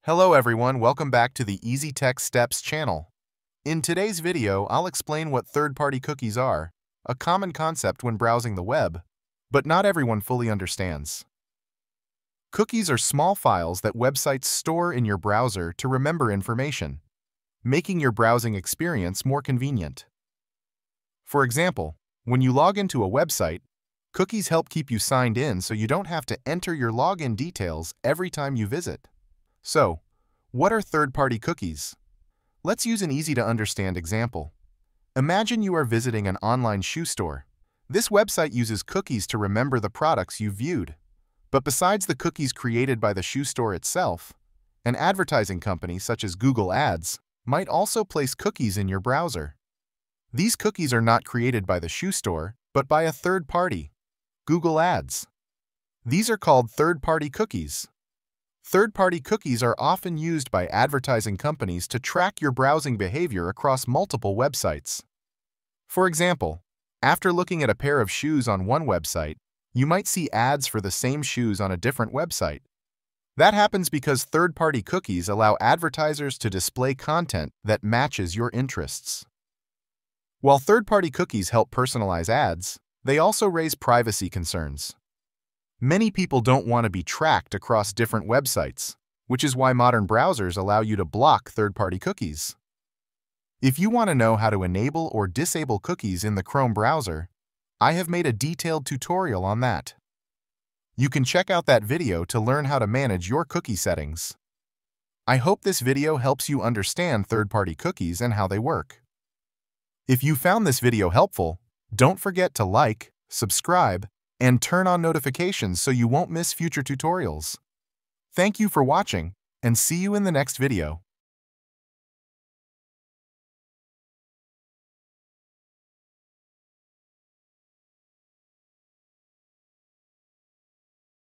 Hello everyone, welcome back to the Easy Tech Steps channel. In today's video, I'll explain what third-party cookies are, a common concept when browsing the web, but not everyone fully understands. Cookies are small files that websites store in your browser to remember information, making your browsing experience more convenient. For example, when you log into a website, cookies help keep you signed in so you don't have to enter your login details every time you visit. So, what are third-party cookies? Let's use an easy-to-understand example. Imagine you are visiting an online shoe store. This website uses cookies to remember the products you've viewed. But besides the cookies created by the shoe store itself, an advertising company such as Google Ads might also place cookies in your browser. These cookies are not created by the shoe store, but by a third party, Google Ads. These are called third-party cookies. Third-party cookies are often used by advertising companies to track your browsing behavior across multiple websites. For example, after looking at a pair of shoes on one website, you might see ads for the same shoes on a different website. That happens because third-party cookies allow advertisers to display content that matches your interests. While third-party cookies help personalize ads, they also raise privacy concerns. Many people don't want to be tracked across different websites, which is why modern browsers allow you to block third-party cookies. If you want to know how to enable or disable cookies in the Chrome browser, I have made a detailed tutorial on that. You can check out that video to learn how to manage your cookie settings. I hope this video helps you understand third-party cookies and how they work. If you found this video helpful, don't forget to like, subscribe, and turn on notifications so you won't miss future tutorials. Thank you for watching, and see you in the next video.